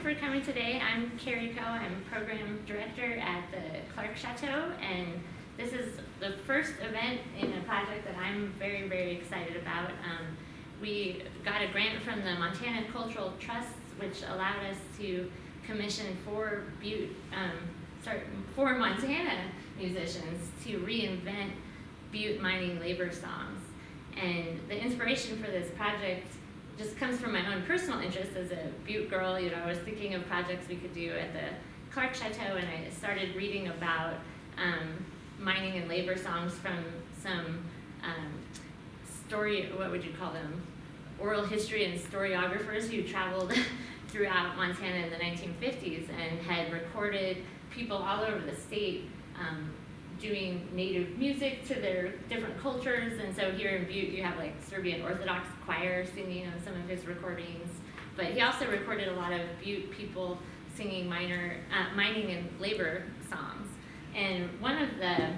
for coming today. I'm Carrie Coe. I'm Program Director at the Clark Chateau, and this is the first event in a project that I'm very, very excited about. We got a grant from the Montana Cultural Trusts, which allowed us to commission four Montana musicians to reinvent Butte mining labor songs. And the inspiration for this project just comes from my own personal interest as a Butte girl. You know, I was thinking of projects we could do at the Clark Chateau, and I started reading about mining and labor songs from some what would you call them? Oral history and storyographers who traveled throughout Montana in the 1950s and had recorded people all over the state doing native music to their different cultures. And so here in Butte you have like Serbian Orthodox choir singing on some of his recordings, but he also recorded a lot of Butte people singing mining and labor songs. And one of the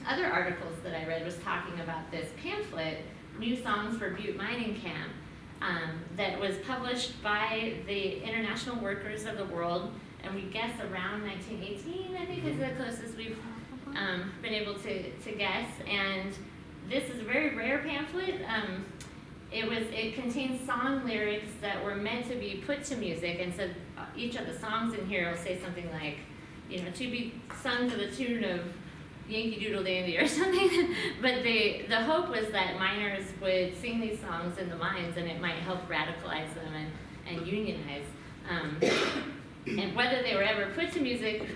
other articles that I read was talking about this pamphlet, New Songs for Butte Mining Camp, that was published by the International Workers of the World, and we guess around 1918, I think is the closest we've been able to guess. And this is a very rare pamphlet. It contains song lyrics that were meant to be put to music, and so each of the songs in here will say something like, you know, to be sung to the tune of Yankee Doodle Dandy or something. But the hope was that miners would sing these songs in the mines, and it might help radicalize them and unionize. And whether they were ever put to music,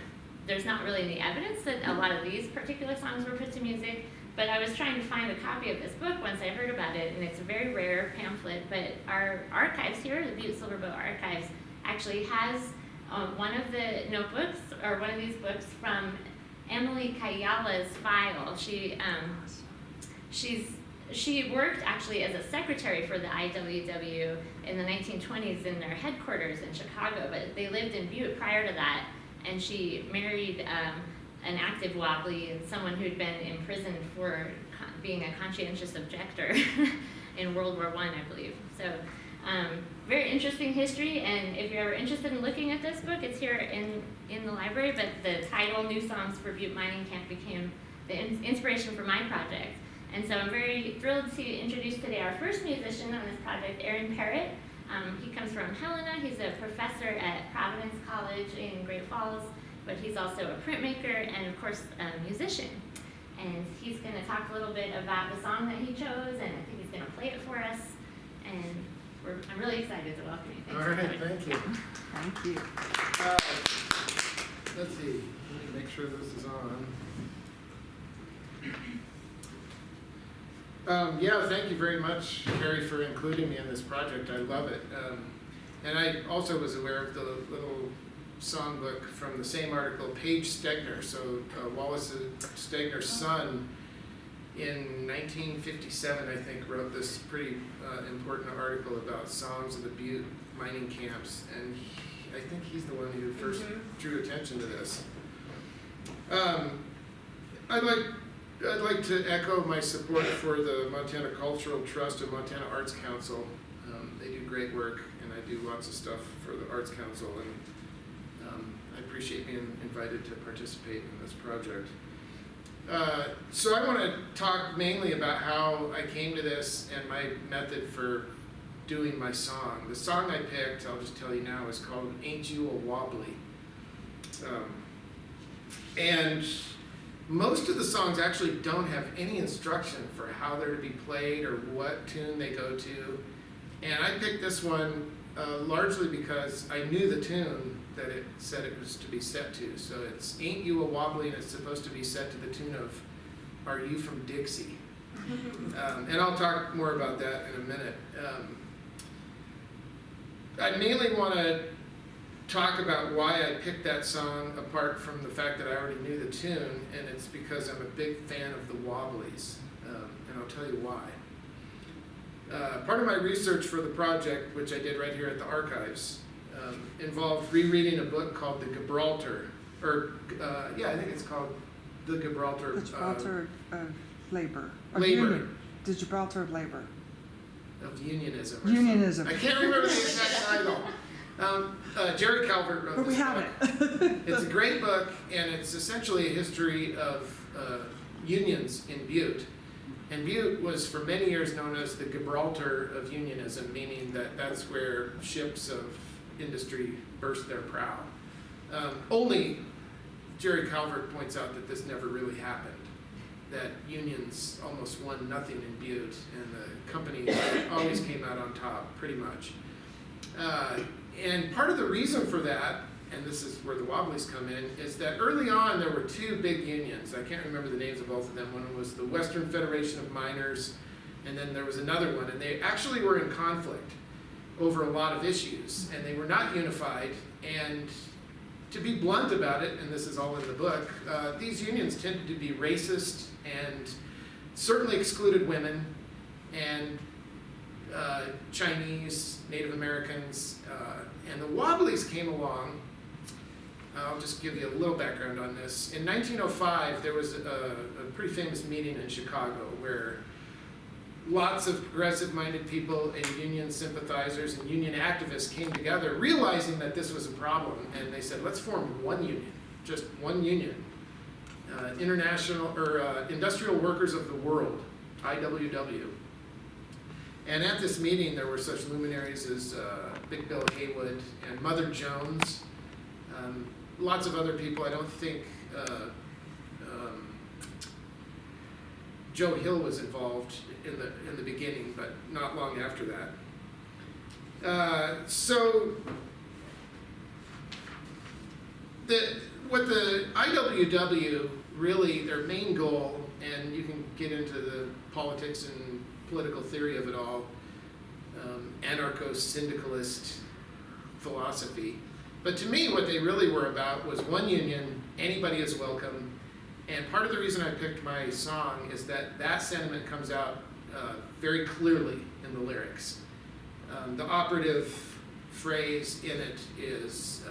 there's not really any evidence that a lot of these particular songs were put to music. But I was trying to find a copy of this book once I heard about it, and it's a very rare pamphlet. But our archives here, the Butte-Silver Bow Archives, actually has one of the notebooks, or one of these books, from Emily Kayala's file. She worked actually as a secretary for the IWW in the 1920s in their headquarters in Chicago, but they lived in Butte prior to that, and she married an active Wobbly and someone who'd been imprisoned for being a conscientious objector in World War I believe. So very interesting history, and if you're ever interested in looking at this book, it's here in the library. But the title, New Songs for Butte Mining Camp, became the inspiration for my project. And so I'm very thrilled to introduce today our first musician on this project, Aaron Parrett. He comes from Helena. He's a professor at Providence College in Great Falls, but he's also a printmaker and, of course, a musician. And he's going to talk a little bit about the song that he chose, and I think he's going to play it for us. And I'm really excited to welcome you. Thanks. All right, thank you. Thank you. Let's see, let me make sure this is on. Yeah, thank you very much, Carrie, for including me in this project. I love it. And I also was aware of the little songbook from the same article, Paige Stegner. So Wallace Stegner's son, in 1957, I think, wrote this pretty important article about songs of the Butte mining camps, and I think he's the one who first drew attention to this. I'd like to echo my support for the Montana Cultural Trust and Montana Arts Council. They do great work, and I do lots of stuff for the Arts Council, and I appreciate being invited to participate in this project. So I want to talk mainly about how I came to this and my method for doing my song. The song I picked, I'll just tell you now, is called Ain't You a Wobbly. And most of the songs actually don't have any instruction for how they're to be played or what tune they go to. And I picked this one largely because I knew the tune that it said it was to be set to. So it's Ain't You a Wobbly, and it's supposed to be set to the tune of Are You from Dixie? And I'll talk more about that in a minute. I mainly want to talk about why I picked that song, apart from the fact that I already knew the tune, and it's because I'm a big fan of the Wobblies, and I'll tell you why. Part of my research for the project, which I did right here at the archives, involved rereading a book called The Gibraltar, I think it's called The Gibraltar. The Gibraltar of Labor. Labor. Union. The Gibraltar of Labor. Of Unionism. Unionism. I can't remember the exact title. Jerry Calvert wrote But we this have book. it. It's a great book, and it's essentially a history of unions in Butte. And Butte was for many years known as the Gibraltar of unionism, meaning that that's where ships of industry burst their prow. Only Jerry Calvert points out that this never really happened, that unions almost won nothing in Butte, and the company always came out on top, pretty much. And part of the reason for that, and this is where the Wobblies come in, is that early on there were two big unions. I can't remember the names of both of them. One was the Western Federation of Miners, and then there was another one, and they actually were in conflict over a lot of issues, and they were not unified. And to be blunt about it, and this is all in the book, these unions tended to be racist and certainly excluded women and Chinese, Native Americans, and the Wobblies came along. I'll just give you a little background on this. In 1905, there was a pretty famous meeting in Chicago where lots of progressive-minded people and union sympathizers and union activists came together, realizing that this was a problem, and they said, let's form one union, just one union. Industrial Workers of the World, IWW. And at this meeting, there were such luminaries as Big Bill Haywood and Mother Jones, lots of other people. I don't think Joe Hill was involved in the beginning, but not long after that. So what the IWW really, their main goal, and you can get into the politics and political theory of it all, anarcho-syndicalist philosophy. But to me, what they really were about was one union, anybody is welcome. And part of the reason I picked my song is that that sentiment comes out very clearly in the lyrics. The operative phrase in it is,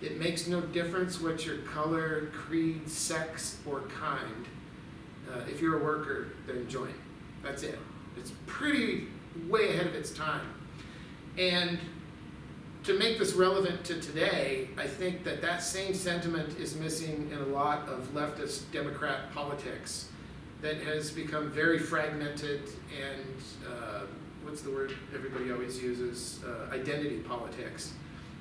it makes no difference what your color, creed, sex, or kind. If you're a worker, then join. That's it. It's pretty way ahead of its time. And to make this relevant to today, I think that that same sentiment is missing in a lot of leftist Democrat politics that has become very fragmented and, what's the word everybody always uses, identity politics.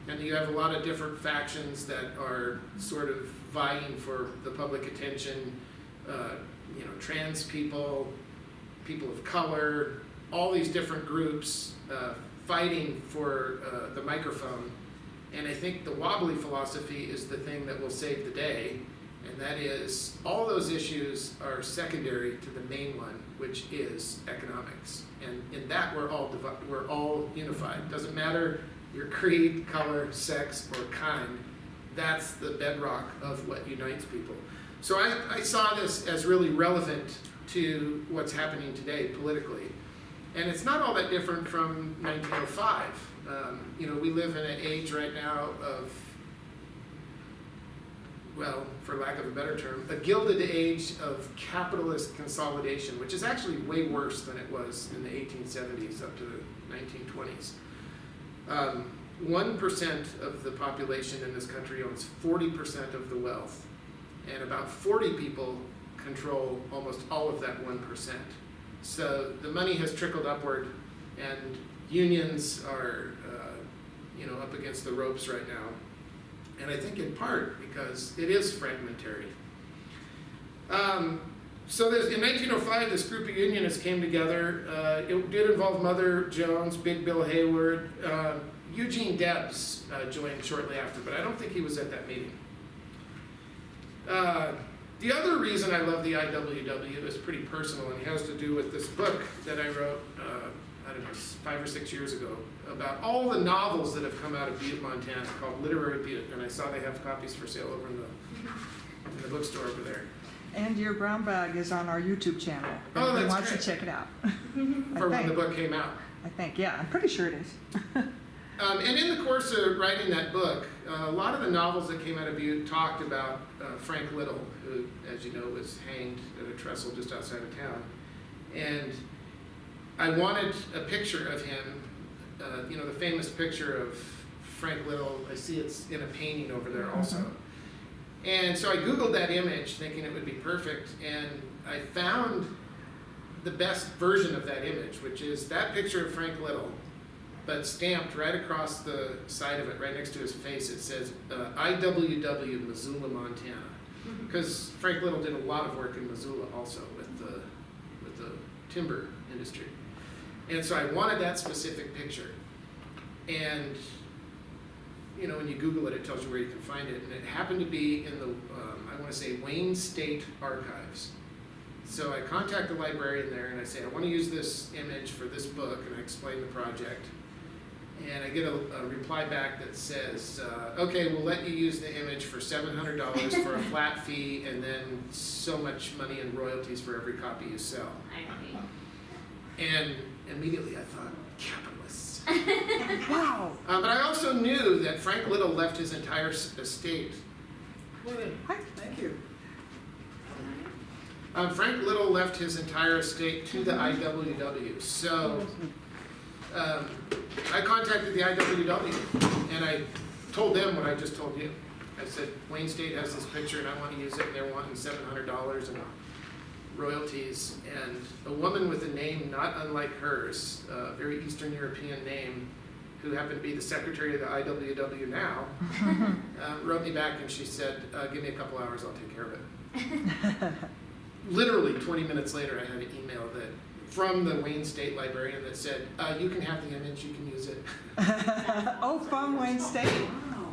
And you have a lot of different factions that are sort of vying for the public attention, trans people, people of color, all these different groups fighting for the microphone. And I think the Wobbly philosophy is the thing that will save the day, and that is all those issues are secondary to the main one, which is economics. And in that we're all unified. Doesn't matter your creed, color, sex, or kind. That's the bedrock of what unites people. So I saw this as really relevant to what's happening today politically. And it's not all that different from 1905. We live in an age right now of, well, for lack of a better term, a gilded age of capitalist consolidation, which is actually way worse than it was in the 1870s up to the 1920s. 1% of the population in this country owns 40% of the wealth, and about 40 people control almost all of that 1%. So the money has trickled upward, and unions are, up against the ropes right now. And I think in part because it is fragmentary. So in 1905, this group of unionists came together. It did involve Mother Jones, Big Bill Hayward. Eugene Debs joined shortly after, but I don't think he was at that meeting. The other reason I love the IWW is pretty personal, and it has to do with this book that I wrote, 5 or 6 years ago, about all the novels that have come out of Butte, Montana, called Literary Butte, and I saw they have copies for sale over in the bookstore over there. And your brown bag is on our YouTube channel. Oh, Everybody that's wants great. to check it out. For when the book came out. I think, yeah, I'm pretty sure it is. And in the course of writing that book, a lot of the novels that came out of Butte talked about Frank Little, who, as you know, was hanged at a trestle just outside of town. And I wanted a picture of him, the famous picture of Frank Little. I see it's in a painting over there also. And so I Googled that image thinking it would be perfect, and I found the best version of that image, which is that picture of Frank Little, but stamped right across the side of it, right next to his face, it says IWW Missoula, Montana. Because Frank Little did a lot of work in Missoula also with the timber industry. And so I wanted that specific picture. And you know, when you Google it, it tells you where you can find it. And it happened to be in the, I want to say, Wayne State Archives. So I contact the librarian there and I say, I want to use this image for this book, and I explain the project. And I get a reply back that says, okay, we'll let you use the image for $700 for a flat fee, and then so much money in royalties for every copy you sell. And immediately I thought, capitalists. Wow. But I also knew that Frank Little left his entire estate. Hi, thank you. Frank Little left his entire estate to the IWW. So I contacted the IWW and I told them what I just told you. I said, Wayne State has this picture and I want to use it, and they're wanting $700 in royalties. And a woman with a name not unlike hers, a very Eastern European name, who happened to be the secretary of the IWW now, wrote me back and she said, give me a couple hours, I'll take care of it. Literally 20 minutes later, I had an email from the Wayne State librarian that said, you can have the image, you can use it. Oh, from Wayne State.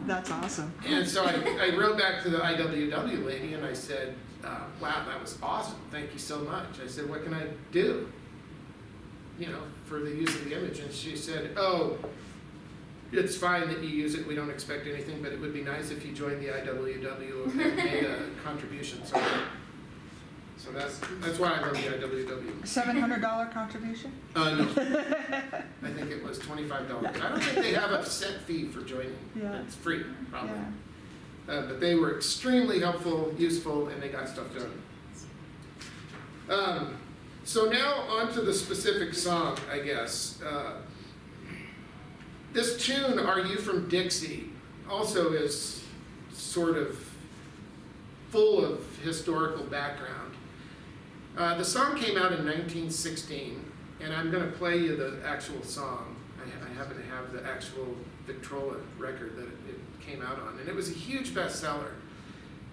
That's awesome. And so I wrote back to the IWW lady and I said, wow, that was awesome, thank you so much. I said, what can I do, you know, for the use of the image? And she said, oh, it's fine that you use it, we don't expect anything, but it would be nice if you joined the IWW and made a contribution. So that's why I love the IWW. $700 contribution? No. I think it was $25. I don't think they have a set fee for joining. Yeah. It's free, probably. Yeah. But they were extremely helpful, useful, and they got stuff done. So now on to the specific song, I guess. This tune, Are You From Dixie, also is sort of full of historical background. The song came out in 1916, and I'm going to play you the actual song. I happen to have the actual Victrola record that it came out on, and it was a huge bestseller.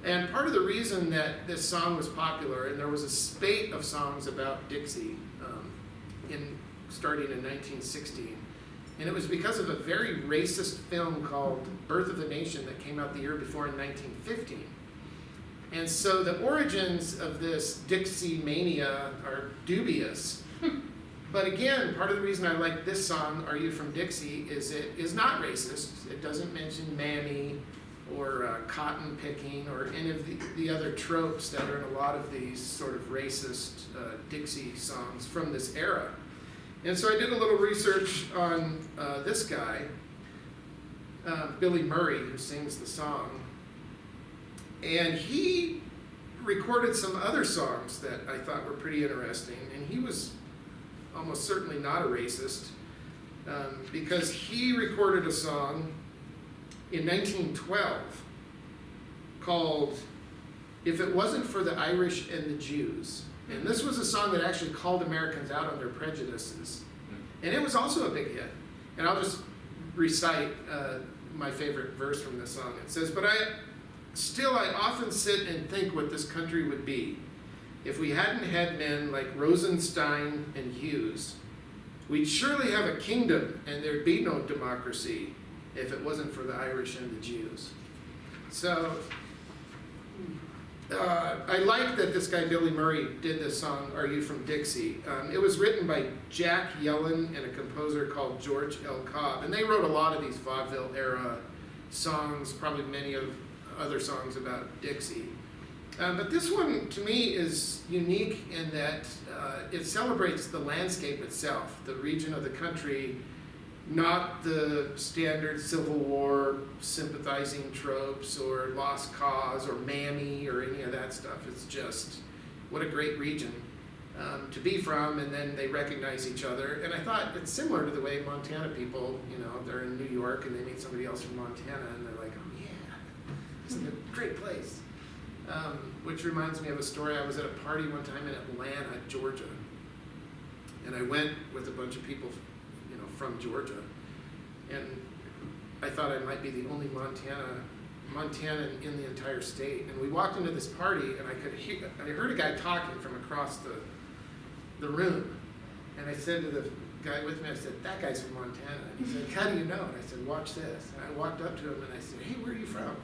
And part of the reason that this song was popular, and there was a spate of songs about Dixie starting in 1916, and it was because of a very racist film called Birth of the Nation that came out the year before in 1915. And so the origins of this Dixie mania are dubious. But again, part of the reason I like this song, Are You From Dixie, is it is not racist. It doesn't mention mammy or cotton picking or any of the other tropes that are in a lot of these sort of racist Dixie songs from this era. And so I did a little research on this guy, Billy Murray, who sings the song. And he recorded some other songs that I thought were pretty interesting. And he was almost certainly not a racist, because he recorded a song in 1912 called If It Wasn't for the Irish and the Jews. And this was a song that actually called Americans out on their prejudices. And it was also a big hit. And I'll just recite my favorite verse from this song. It says, Still I often sit and think what this country would be if we hadn't had men like Rosenstein and Hughes. We'd surely have a kingdom and there'd be no democracy if it wasn't for the Irish and the Jews. So I like that this guy Billy Murray did this song, Are You From Dixie? It was written by Jack Yellen and a composer called George L. Cobb. And they wrote a lot of these vaudeville era songs, probably many of other songs about Dixie. But this one, to me, is unique in that it celebrates the landscape itself, the region of the country, not the standard Civil War sympathizing tropes or Lost Cause or Mammy or any of that stuff. It's just, what a great region. to be from, and then they recognize each other. And I thought it's similar to the way Montana people, you know, they're in New York and they meet somebody else from Montana and they're like, oh yeah, isn't it a great place? Which reminds me of a story. I was at a party one time in Atlanta, Georgia, and I went with a bunch of people, you know, from Georgia, and I thought I might be the only Montanan in the entire state. And we walked into this party, and I heard a guy talking from across the room, and I said to the guy with me, I said, that guy's from Montana. And he said, how do you know? And I said, watch this. And I walked up to him and I said, hey, where are you from?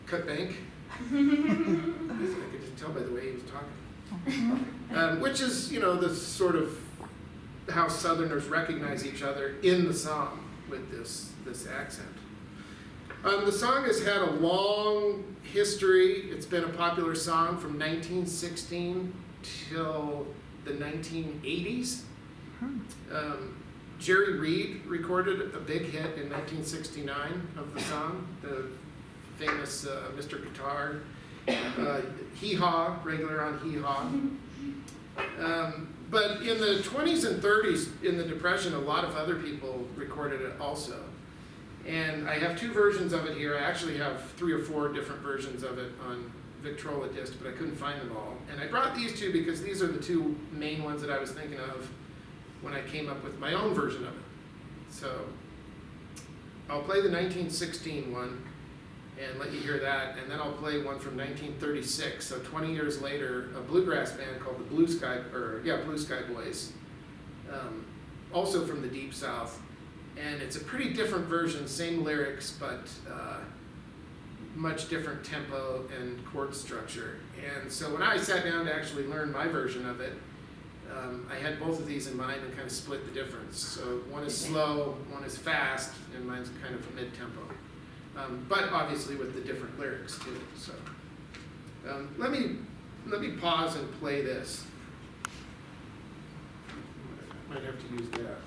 Cut Bank. I could just tell by the way he was talking. Which is, you know, the sort of how Southerners recognize each other in the song with this accent. The song has had a long history. It's been a popular song from 1916 till the 1980s. Jerry Reed recorded a big hit in 1969 of the song, the famous Mr. Guitar, Hee Haw, regular on Hee Haw. But in the 20s and 30s, in the Depression, a lot of other people recorded it also. And I have two versions of it here. I actually have 3 or 4 different versions of it on Victrola disc, but I couldn't find them all. And I brought these two because these are the two main ones that I was thinking of when I came up with my own version of it. So I'll play the 1916 one and let you hear that, and then I'll play one from 1936, so 20 years later, a bluegrass band called the Blue Sky Boys, also from the Deep South, and it's a pretty different version, same lyrics, but much different tempo and chord structure. And so when I sat down to actually learn my version of it, I had both of these in mind and kind of split the difference. So one is slow, one is fast, and mine's kind of a mid-tempo. But obviously with the different lyrics too. So let me pause and play this. Might have to use that.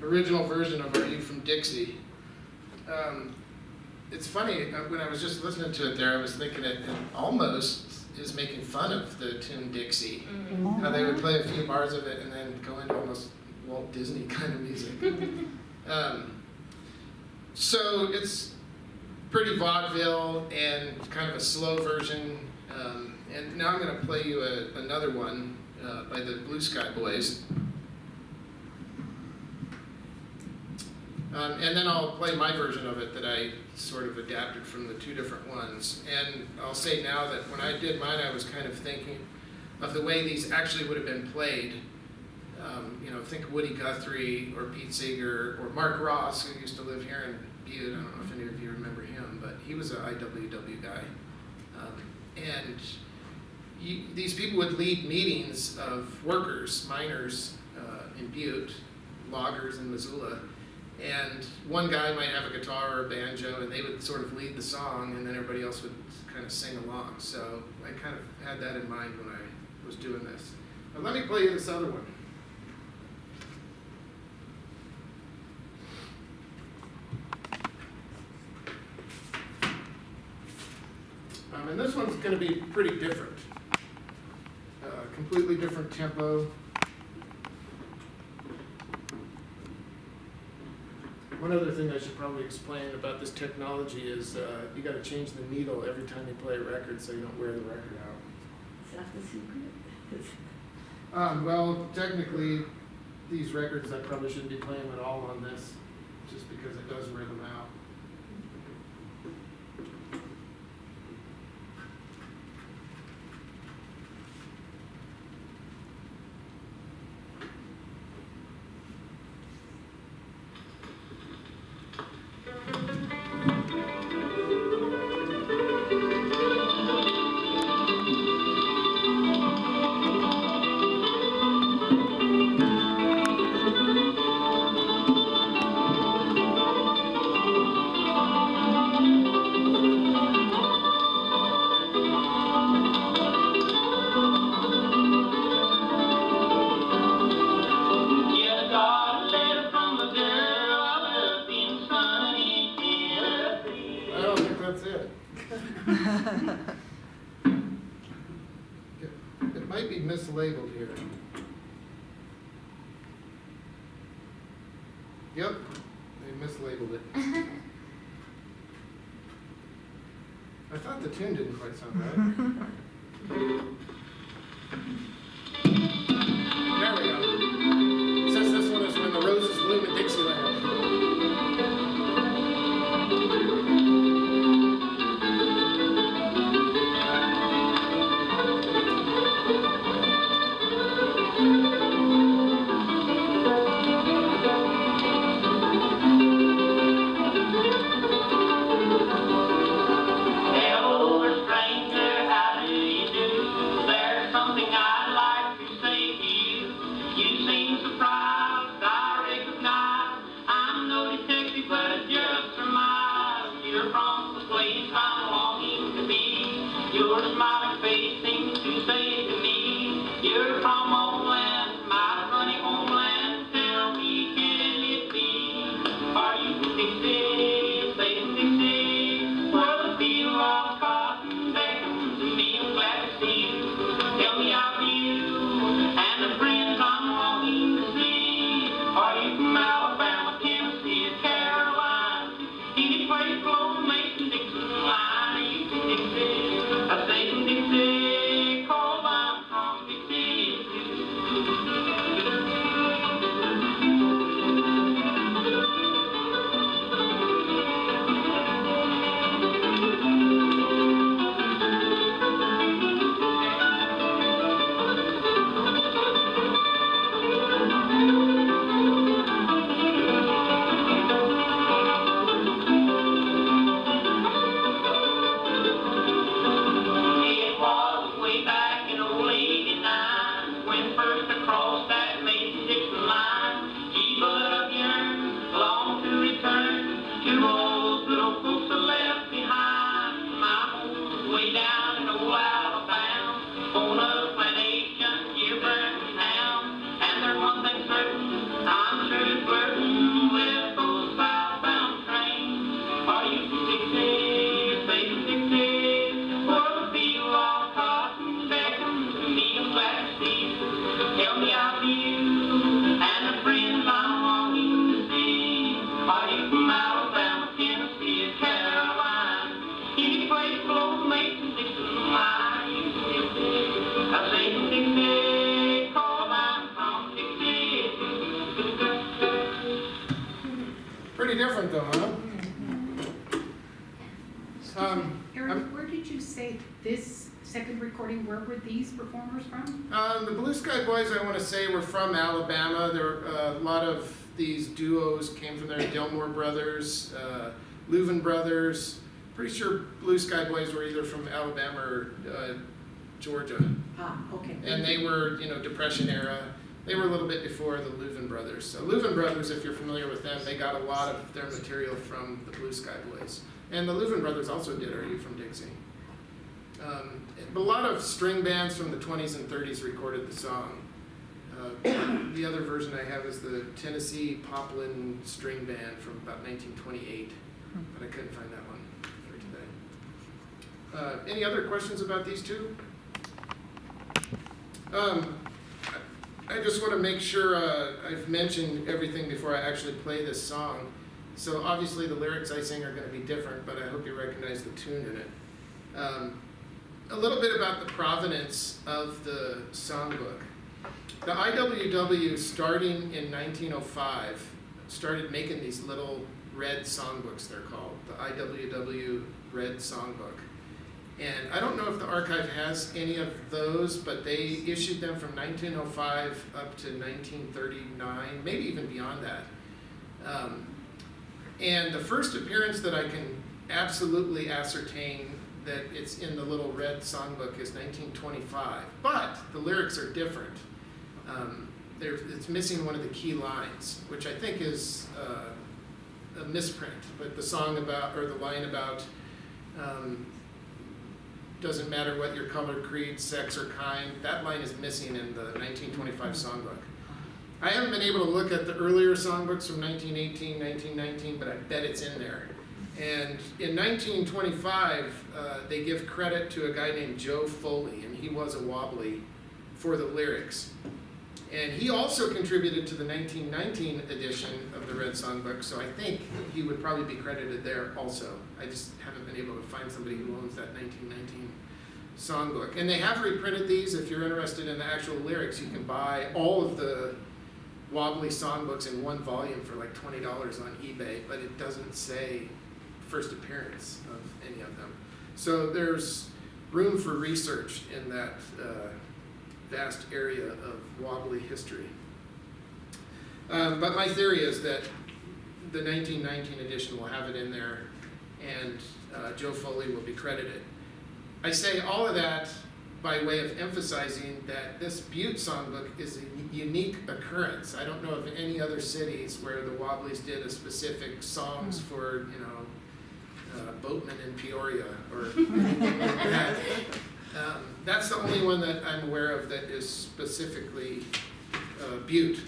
Original version of Are You From Dixie? It's funny, when I was just listening to it there, I was thinking it almost is making fun of the tune Dixie. How they would play a few bars of it and then go into almost Walt Disney kind of music. So it's pretty vaudeville and kind of a slow version. And now I'm going to play you another one by the Blue Sky Boys. And then I'll play my version of it that I sort of adapted from the two different ones. And I'll say now that when I did mine, I was kind of thinking of the way these actually would have been played. You know, think Woody Guthrie or Pete Seeger or Mark Ross, who used to live here in Butte. I don't know if any of you remember him, but he was an IWW guy. These people would lead meetings of workers, miners in Butte, loggers in Missoula. And one guy might have a guitar or a banjo, and they would sort of lead the song, and then everybody else would kind of sing along. So I kind of had that in mind when I was doing this. But let me play you this other one. And this one's going to be pretty different. Completely different tempo. One other thing I should probably explain about this technology is you got to change the needle every time you play a record so you don't wear the record out. Is that the secret? Well, technically, these records I probably shouldn't be playing at all on this, just because it does wear them out. It might be mislabeled here. Yep, they mislabeled it. I thought the tune didn't quite sound right. There we go. It says this one is When the Roses Bloom in Dixieland. Dixie, coal mine. this second recording, where were these performers from? The Blue Sky Boys, I want to say, were from Alabama. There a lot of these duos came from there. Delmore Brothers, Leuven Brothers. Pretty sure Blue Sky Boys were either from Alabama or Georgia. Ah, okay. And they were, Depression era. They were a little bit before the Leuven Brothers. So Leuven Brothers, if you're familiar with them, they got a lot of their material from the Blue Sky Boys. And the Leuven Brothers also did Are You From Dixie? But a lot of string bands from the 20s and 30s recorded the song. The other version I have is the Tennessee Poplin String Band from about 1928, but I couldn't find that one for today. Any other questions about these two? I just want to make sure I've mentioned everything before I actually play this song. So obviously the lyrics I sing are going to be different, but I hope you recognize the tune in it. A little bit about the provenance of the songbook. The IWW, starting in 1905, started making these little red songbooks, they're called, the IWW Red Songbook. And I don't know if the archive has any of those, but they issued them from 1905 up to 1939, maybe even beyond that. And the first appearance that I can absolutely ascertain that it's in the Little Red Songbook is 1925, but the lyrics are different. It's missing one of the key lines, which I think is a misprint, but the song about, or the line about, doesn't matter what your color, creed, sex, or kind, that line is missing in the 1925 songbook. I haven't been able to look at the earlier songbooks from 1918, 1919, but I bet it's in there. And in 1925, they give credit to a guy named Joe Foley, and he was a Wobbly for the lyrics. And he also contributed to the 1919 edition of the Red Songbook, so I think he would probably be credited there also. I just haven't been able to find somebody who owns that 1919 songbook. And they have reprinted these. If you're interested in the actual lyrics, you can buy all of the Wobbly songbooks in one volume for like $20 on eBay, but it doesn't say first appearance of any of them. So there's room for research in that vast area of Wobbly history. But my theory is that the 1919 edition will have it in there, and Joe Foley will be credited. I say all of that by way of emphasizing that this Butte songbook is a unique occurrence. I don't know of any other cities where the Wobblies did a specific songs for, boatmen in Peoria or anything like that. That's the only one that I'm aware of that is specifically Butte,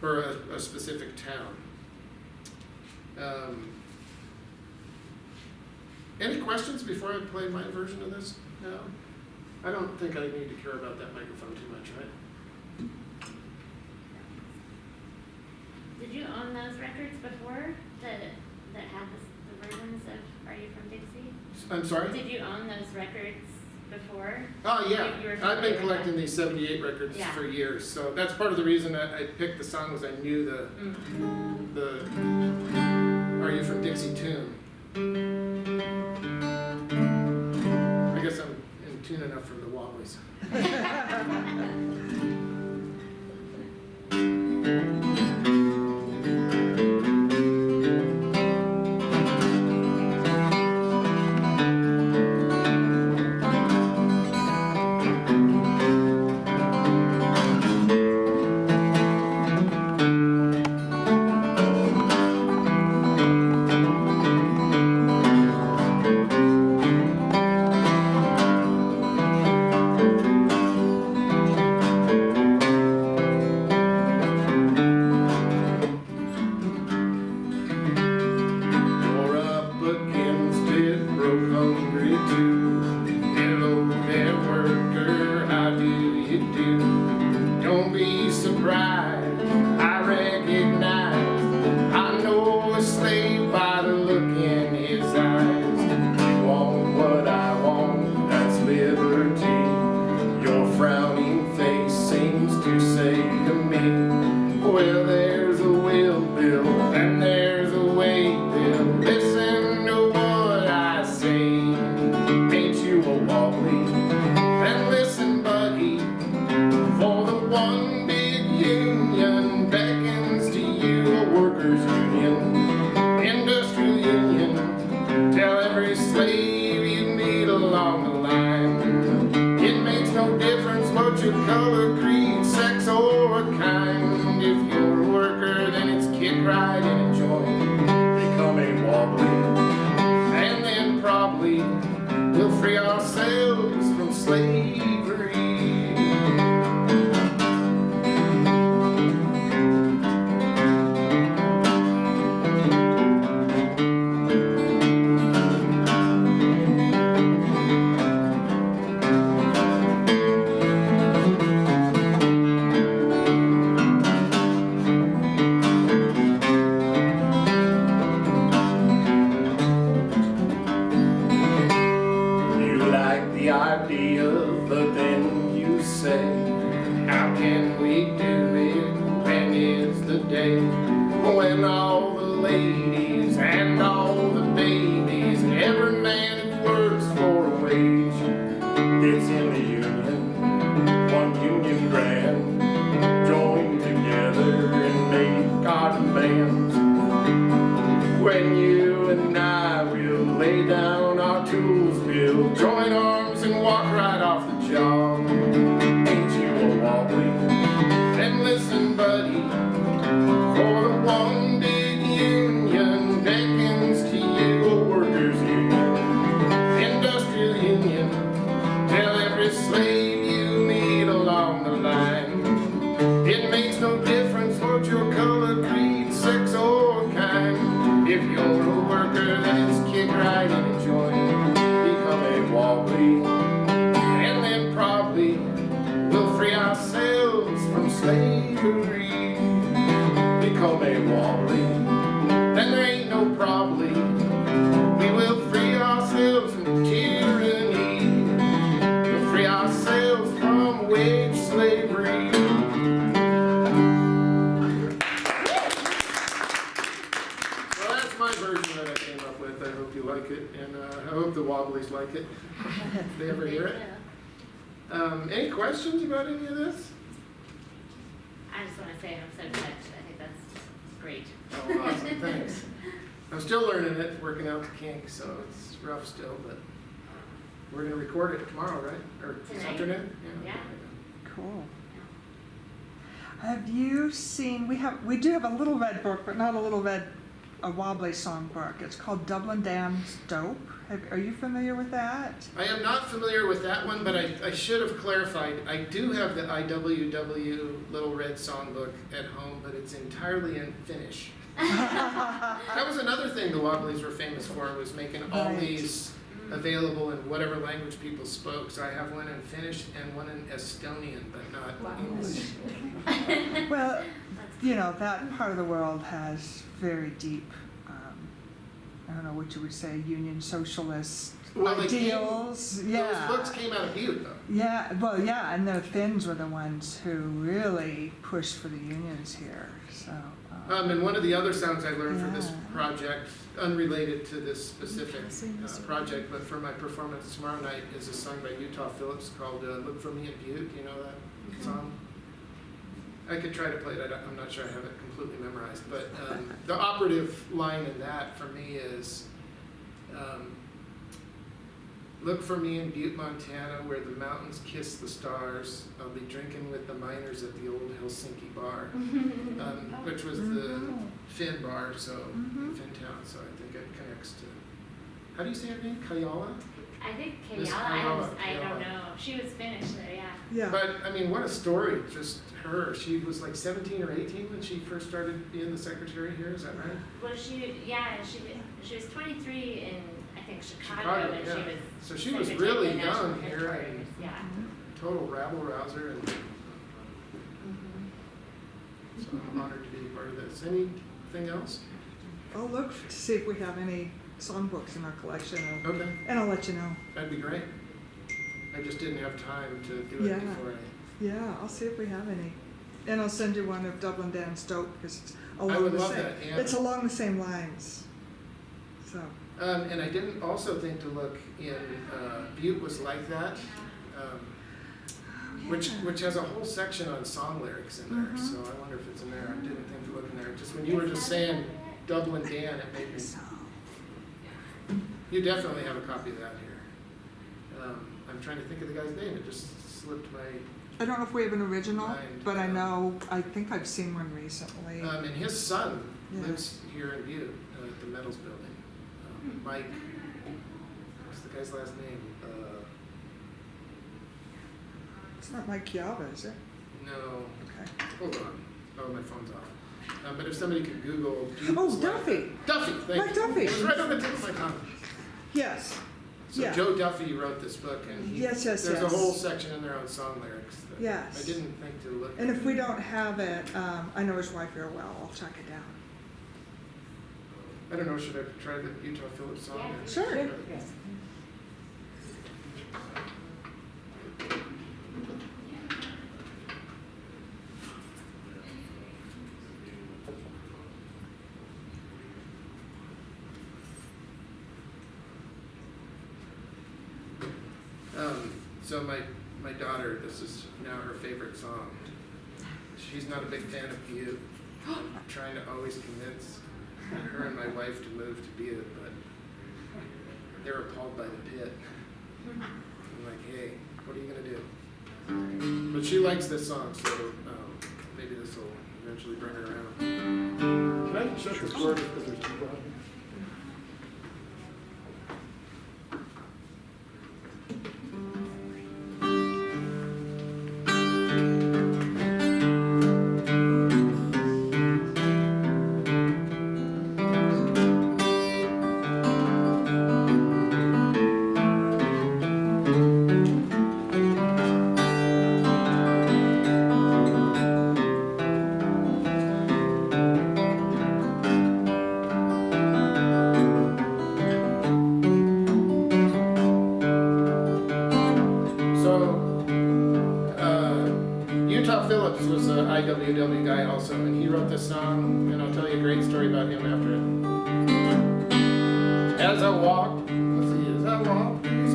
or a specific town. Any questions before I play my version of this? No? I don't think I need to care about that microphone too much, right? Did you own those records before that had the versions of Are You From Dixie? I'm sorry? Did you own those records before? Oh, yeah. You were I've familiar been with collecting that? these 78 records Yeah. for years. So that's part of the reason that I picked the song was I knew the Are You From Dixie tune. I guess I'm in tune enough from the Wobblies. your color, creed, sex, or kind. If you're a worker, then it's kick right in and join. Become a wobbly, and then probably we'll free ourselves from slavery. But then you say, how can we do it? When is the day when all the ladies and all the babies and every man who works for a wage gets in the union, one union grand, join together and make our demands? When you and I will lay down our tools, we'll join arms and walk right off the job. Ain't you a wobbly? Then listen, buddy, for the one big union beckons to you, a workers' union, industrial union. Tell every slave you meet along the line, it makes no difference what your color, creed, sex, or kind. If you're a worker, then it's kick right in and join. Become a wobbly, and then probably we'll free ourselves from slavery. Become a wobbly, then there ain't no probably. We will free ourselves from tyranny. We'll free ourselves from wage slavery. My version that I came up with. I hope you like it, and I hope the Wobblies like it. If they ever hear it. Any questions about any of this? I just want to say I'm so touched. I think that's great. Oh, awesome, thanks. I'm still learning it, working out the kinks, so it's rough still, but we're going to record it tomorrow, right? Or this Tonight? afternoon? Yeah. Cool. Have you seen, we do have a Little Red book, but not a Wobbly songbook. It's called Dublin Dam's Dope. Are you familiar with that? I am not familiar with that one, but I should have clarified. I do have the IWW Little Red Songbook at home, but it's entirely in Finnish. That was another thing the Wobblies were famous for, was making all Right. these available in whatever language people spoke. So I have one in Finnish and one in Estonian, but not English. Well, that part of the world has very deep, I don't know what you would say, union socialist ideals. Those books came out of Butte, though. Yeah, well, yeah, and the Finns were the ones who really pushed for the unions here. So. And one of the other songs I learned for this Yeah. project, unrelated to this specific project, but for my performance tomorrow night, is a song by Utah Phillips called "Look for Me in Butte." You know that song? I could try to play it. I'm not sure I have it completely memorized, but the operative line in that for me is, look for me in Butte, Montana, where the mountains kiss the stars. I'll be drinking with the miners at the old Helsinki bar, which was the Finn bar, so Finn town, so I think it connects to, how do you say her name? Kajala? I think Miss Kayala, Kayala, I Kayala. don't know. She was Finnish there, yeah. Yeah. But, I mean, what a story, just her. She was like 17 or 18 when she first started being the secretary here, is that right? Well, she was 23 in, I think, Chicago, Chicago, and yeah. she was So she was secretary really of the national young here, headquarters, and yeah. total rabble-rouser, and so I'm honored to be a part of this. Anything else? I'll look to see if we have any songbooks in our collection, Okay, and I'll let you know. that'd be great. I just didn't have time to do it Yeah. before Yeah, I'll see if we have any. And I'll send you one of Dublin Dan's Dope, because it's along would the love same. that, yeah. It's along the same lines. So. And I didn't also think to look in, Butte was like that, which has a whole section on song lyrics in there, so I wonder if it's in there. I didn't think to look in there. Just when you were just saying Dublin Dan, it made me, you definitely have a copy of that here. I'm trying to think of the guy's name, it just slipped my, I don't know if we have an original, Mind, but I think I've seen one recently. and his son Yeah. lives here in Butte, at the Metals Building. Mike, what's the guy's last name? It's not Mike Chiava, is it? No, Okay. hold on, oh, my phone's off. But if somebody could Google. Oh, Duffy. Duffy, thank Mike you. Duffy. It was right on the tip of my tongue. Yes. So Yeah. Joe Duffy wrote this book, and Yes, yes, there's a yes. whole section in there on song lyrics that Yes. I didn't think to look And at. if we don't have it, I know his wife real well. I'll check it down. I don't know, should I try the Utah Phillips song? Yeah. Sure. Yes. So my daughter, this is now her favorite song. She's not a big fan of Butte. I'm trying to always convince her and my wife to move to Butte, but they're appalled by the pit. I'm like, hey, what are you gonna do? But she likes this song, so maybe this will eventually bring her around. Can I shut this door because there's people out here? Utah Phillips was an IWW guy also, and he wrote this song, and I'll tell you a great story about him after it. As I walk, let's see, as I walk these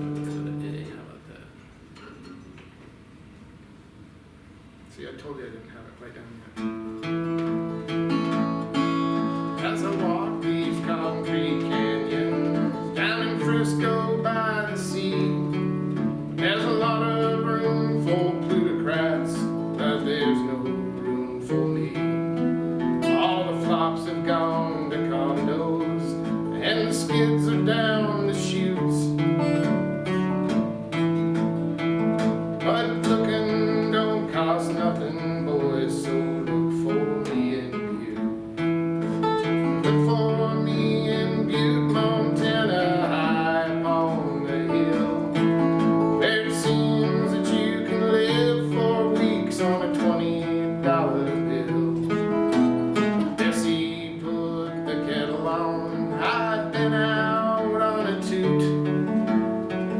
How about that? See, I told you I didn't have it quite down yet. As I walk these concrete canyons down in Frisco by the sea, there's a lot of room for plutocrats, but there's no room for me. All the flops have gone to condos, and the skids are down the chutes. But looking don't cost nothing, boys, so look for me in Butte. Look for me in Butte, Montana, high upon the hill, where it seems that you can live for weeks on a $20 bill. Bessie put the kettle on, I've been out on a toot.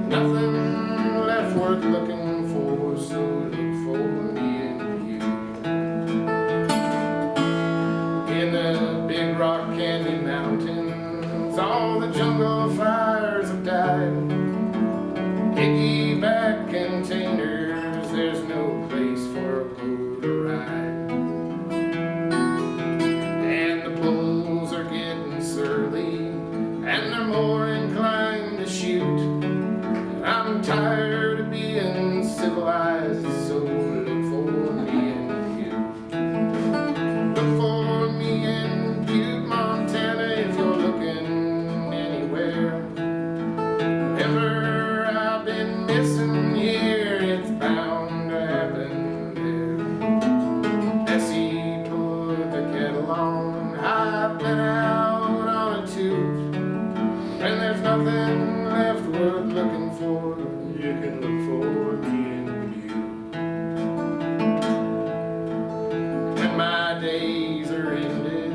Nothing left worth looking for, so look for me in Butte. In the Big Rock Candy Mountains, all the jungle fires have died. Piggyback containers, there's no place for a boat to ride. And the bulls are getting surly, and they're more inclined to shoot. I'm tired of being civilized, so look for me in Butte. Look for me in Butte, Montana, if you're looking anywhere. Whatever I've been missing here, it's bound to happen there. Bessie put the kettle on, I've been out on a toot. And there's nothing left worth looking for, you can look for me in Butte. When my days are ended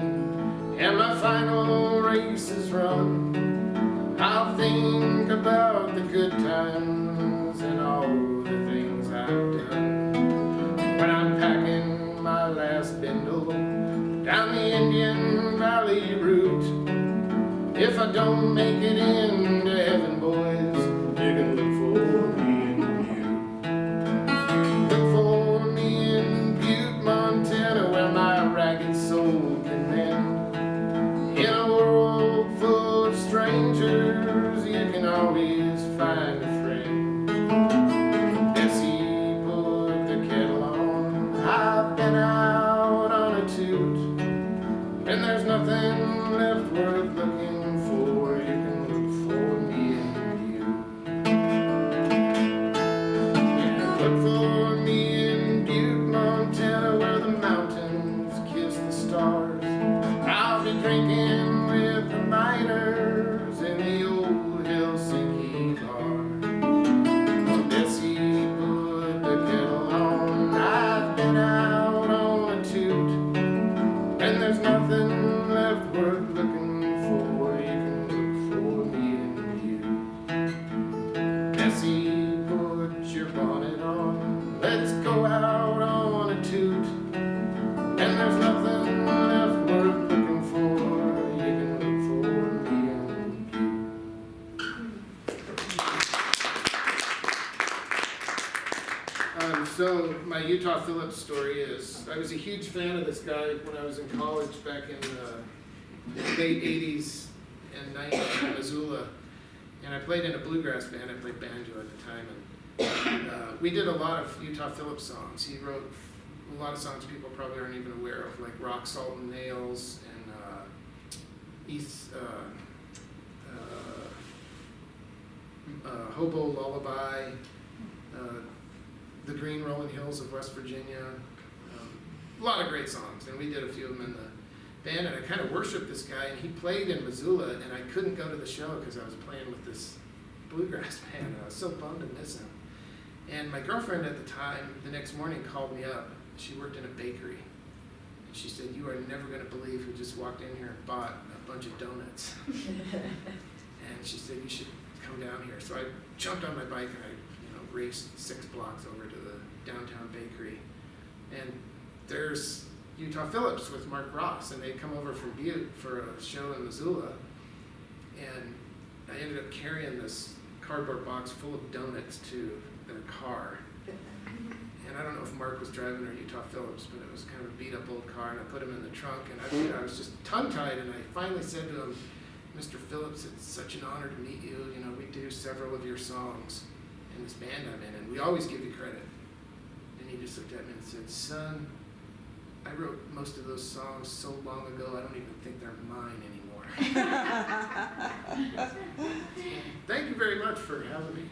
and my final race is run, I'll think about the good times and all the things I've done. When I'm packing my last bindle down the Indian Valley route, if I don't make it into heaven, boys, you can look for me in Butte. Look for me in Butte, my Utah Phillips story is, I was a huge fan of this guy when I was in college back in the late 80s and 90s in Missoula. And I played in a bluegrass band. I played banjo at the time. And we did a lot of Utah Phillips songs. He wrote a lot of songs people probably aren't even aware of, like Rock, Salt, and Nails, and Hobo Lullaby, The Green Rolling Hills of West Virginia. A lot of great songs, and we did a few of them in the band, and I kind of worshiped this guy, and he played in Missoula, and I couldn't go to the show because I was playing with this bluegrass band, and I was so bummed to miss him. And my girlfriend at the time, the next morning, called me up. She worked in a bakery. And she said, "You are never going to believe who just walked in here and bought a bunch of donuts." And she said, "You should come down here." So I jumped on my bike and I raced 6 blocks over to the downtown bakery. And there's Utah Phillips with Mark Ross, and they'd come over from Butte for a show in Missoula. And I ended up carrying this cardboard box full of donuts to their car. And I don't know if Mark was driving or Utah Phillips, but it was kind of a beat up old car, and I put him in the trunk, and I was just tongue-tied, and I finally said to him, "Mr. Phillips, it's such an honor to meet you. We do several of your songs in this band I'm in, and we always give you credit." And he just looked at me and said, "Son, I wrote most of those songs so long ago, I don't even think they're mine anymore." Thank you very much for having me.